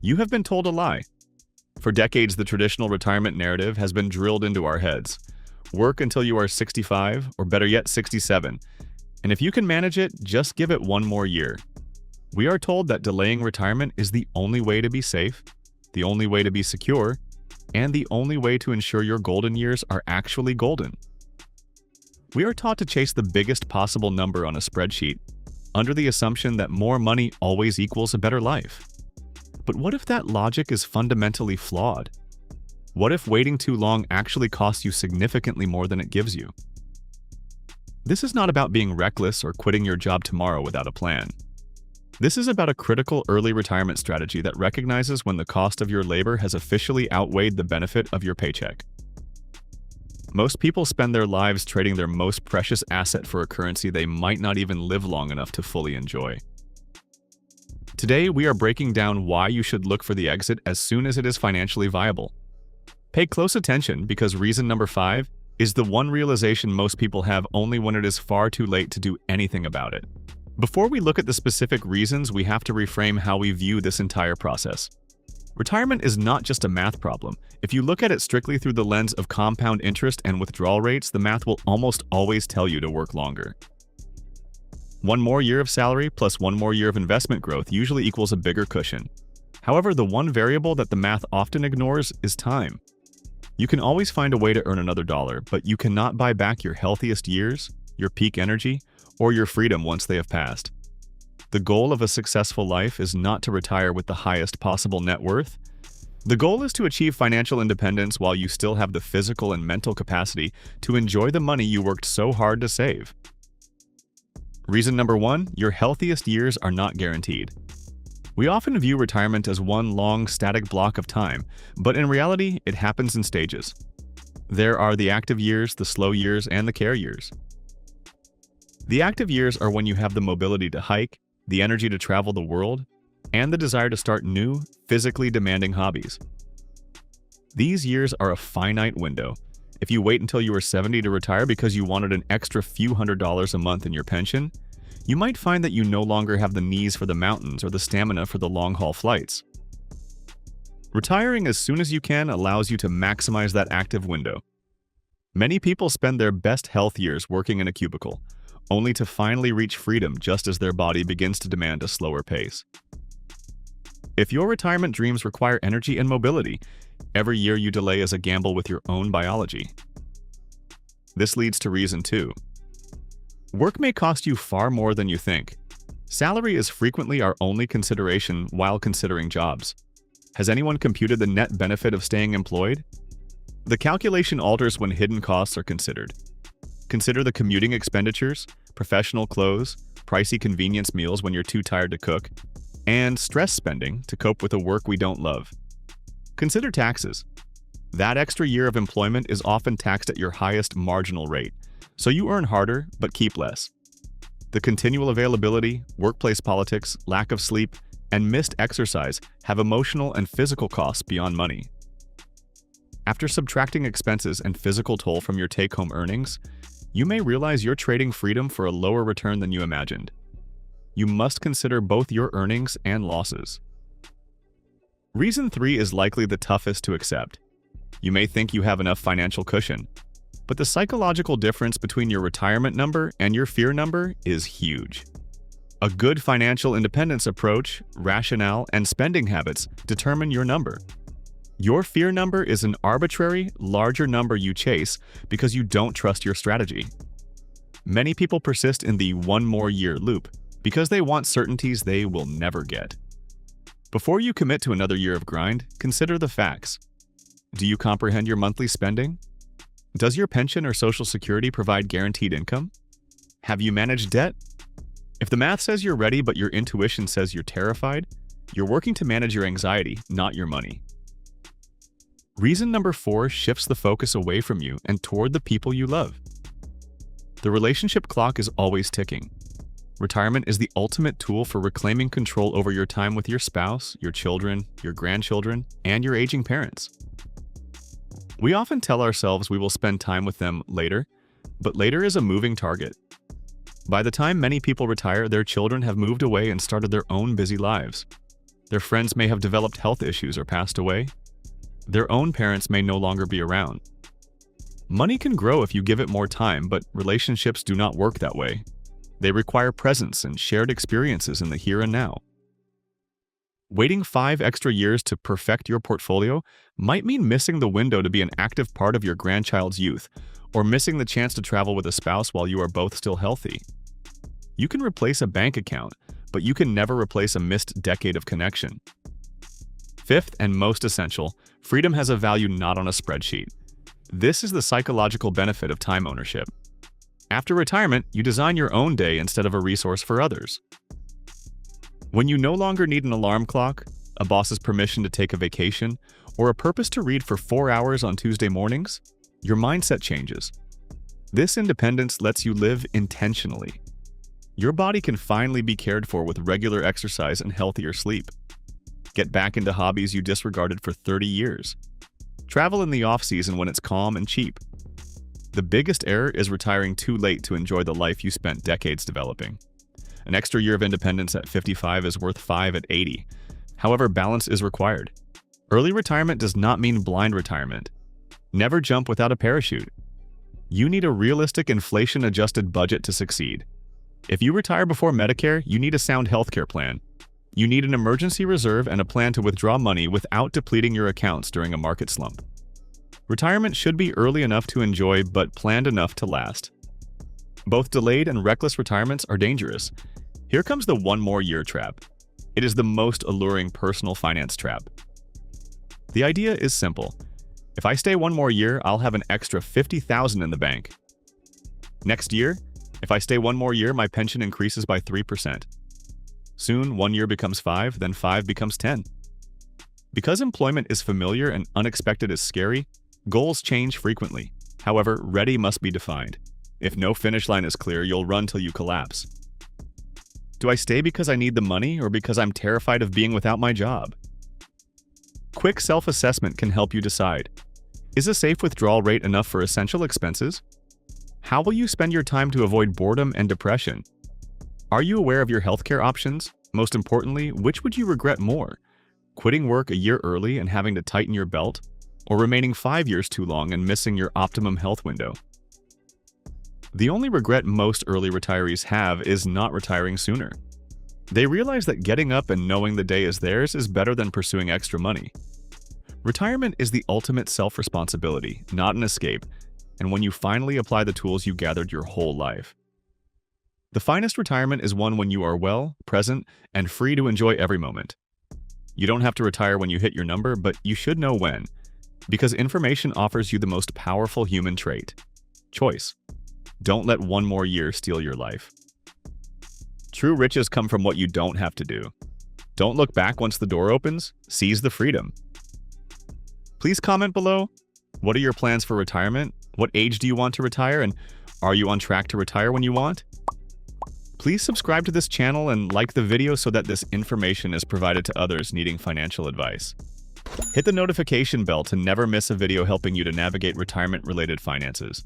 You have been told a lie. For decades, the traditional retirement narrative has been drilled into our heads. Work until you are 65, or better yet, 67. And if you can manage it, just give it one more year. We are told that delaying retirement is the only way to be safe, the only way to be secure, and the only way to ensure your golden years are actually golden. We are taught to chase the biggest possible number on a spreadsheet, under the assumption that more money always equals a better life. But what if that logic is fundamentally flawed? What if waiting too long actually costs you significantly more than it gives you? This is not about being reckless or quitting your job tomorrow without a plan. This is about a critical early retirement strategy that recognizes when the cost of your labor has officially outweighed the benefit of your paycheck. Most people spend their lives trading their most precious asset for a currency they might not even live long enough to fully enjoy. Today, we are breaking down why you should look for the exit as soon as it is financially viable. Pay close attention because reason number 5 is the one realization most people have only when it is far too late to do anything about it. Before we look at the specific reasons, we have to reframe how we view this entire process. Retirement is not just a math problem. If you look at it strictly through the lens of compound interest and withdrawal rates, the math will almost always tell you to work longer. One more year of salary plus one more year of investment growth usually equals a bigger cushion. However, the one variable that the math often ignores is time. You can always find a way to earn another dollar, but you cannot buy back your healthiest years, your peak energy, or your freedom once they have passed. The goal of a successful life is not to retire with the highest possible net worth. The goal is to achieve financial independence while you still have the physical and mental capacity to enjoy the money you worked so hard to save. Reason number 1, your healthiest years are not guaranteed. We often view retirement as one long, static block of time, but in reality, it happens in stages. There are the active years, the slow years, and the care years. The active years are when you have the mobility to hike, the energy to travel the world, and the desire to start new, physically demanding hobbies. These years are a finite window. If you wait until you are 70 to retire because you wanted an extra few $100s a month in your pension, you might find that you no longer have the knees for the mountains or the stamina for the long-haul flights. Retiring as soon as you can allows you to maximize that active window. Many people spend their best health years working in a cubicle, only to finally reach freedom just as their body begins to demand a slower pace. If your retirement dreams require energy and mobility, every year you delay is a gamble with your own biology. This leads to reason 2. Work may cost you far more than you think. Salary is frequently our only consideration while considering jobs. Has anyone computed the net benefit of staying employed? The calculation alters when hidden costs are considered. Consider the commuting expenditures, professional clothes, pricey convenience meals when you're too tired to cook, and stress spending to cope with a work we don't love. Consider taxes. That extra year of employment is often taxed at your highest marginal rate, so you earn harder but keep less. The continual availability, workplace politics, lack of sleep, and missed exercise have emotional and physical costs beyond money. After subtracting expenses and physical toll from your take-home earnings, you may realize you're trading freedom for a lower return than you imagined. You must consider both your earnings and losses. Reason 3 is likely the toughest to accept. You may think you have enough financial cushion, but the psychological difference between your retirement number and your fear number is huge. A good financial independence approach, rationale, and spending habits determine your number. Your fear number is an arbitrary, larger number you chase because you don't trust your strategy. Many people persist in the one more year loop because they want certainties they will never get. Before you commit to another year of grind, consider the facts. Do you comprehend your monthly spending? Does your pension or Social Security provide guaranteed income? Have you managed debt? If the math says you're ready but your intuition says you're terrified, you're working to manage your anxiety, not your money. Reason number 4 shifts the focus away from you and toward the people you love. The relationship clock is always ticking. Retirement is the ultimate tool for reclaiming control over your time with your spouse, your children, your grandchildren, and your aging parents. We often tell ourselves we will spend time with them later, but later is a moving target. By the time many people retire, their children have moved away and started their own busy lives. Their friends may have developed health issues or passed away. Their own parents may no longer be around. Money can grow if you give it more time, but relationships do not work that way. They require presence and shared experiences in the here and now. Waiting 5 extra years to perfect your portfolio might mean missing the window to be an active part of your grandchild's youth, or missing the chance to travel with a spouse while you are both still healthy. You can replace a bank account, but you can never replace a missed decade of connection. Fifth and most essential, freedom has a value not on a spreadsheet. This is the psychological benefit of time ownership. After retirement, you design your own day instead of a resource for others. When you no longer need an alarm clock, a boss's permission to take a vacation, or a purpose to read for 4 hours on Tuesday mornings, your mindset changes. This independence lets you live intentionally. Your body can finally be cared for with regular exercise and healthier sleep. Get back into hobbies you disregarded for 30 years. Travel in the off-season when it's calm and cheap. The biggest error is retiring too late to enjoy the life you spent decades developing. An extra year of independence at 55 is worth 5 at 80. However, balance is required. Early retirement does not mean blind retirement. Never jump without a parachute. You need a realistic inflation-adjusted budget to succeed. If you retire before Medicare, you need a sound healthcare plan. You need an emergency reserve and a plan to withdraw money without depleting your accounts during a market slump. Retirement should be early enough to enjoy, but planned enough to last. Both delayed and reckless retirements are dangerous. Here comes the one more year trap. It is the most alluring personal finance trap. The idea is simple. If I stay one more year, I'll have an extra $50,000 in the bank. Next year, if I stay one more year, my pension increases by 3%. Soon, 1 year becomes 5, then 5 becomes 10. Because employment is familiar and unexpected is scary, goals change frequently. However, ready must be defined. If no finish line is clear, you'll run till you collapse. Do I stay because I need the money or because I'm terrified of being without my job? Quick self-assessment can help you decide. Is a safe withdrawal rate enough for essential expenses? How will you spend your time to avoid boredom and depression? Are you aware of your healthcare options? Most importantly, which would you regret more? Quitting work a year early and having to tighten your belt? Or remaining 5 years too long and missing your optimum health window? The only regret most early retirees have is not retiring sooner. They realize that getting up and knowing the day is theirs is better than pursuing extra money. Retirement is the ultimate self-responsibility, not an escape, and when you finally apply the tools you gathered your whole life. The finest retirement is one when you are well, present, and free to enjoy every moment. You don't have to retire when you hit your number, but you should know when, because information offers you the most powerful human trait: choice. Don't let one more year steal your life. True riches come from what you don't have to do. Don't look back once the door opens, seize the freedom. Please comment below. What are your plans for retirement? What age do you want to retire? And are you on track to retire when you want? Please subscribe to this channel and like the video so that this information is provided to others needing financial advice. Hit the notification bell to never miss a video helping you to navigate retirement-related finances.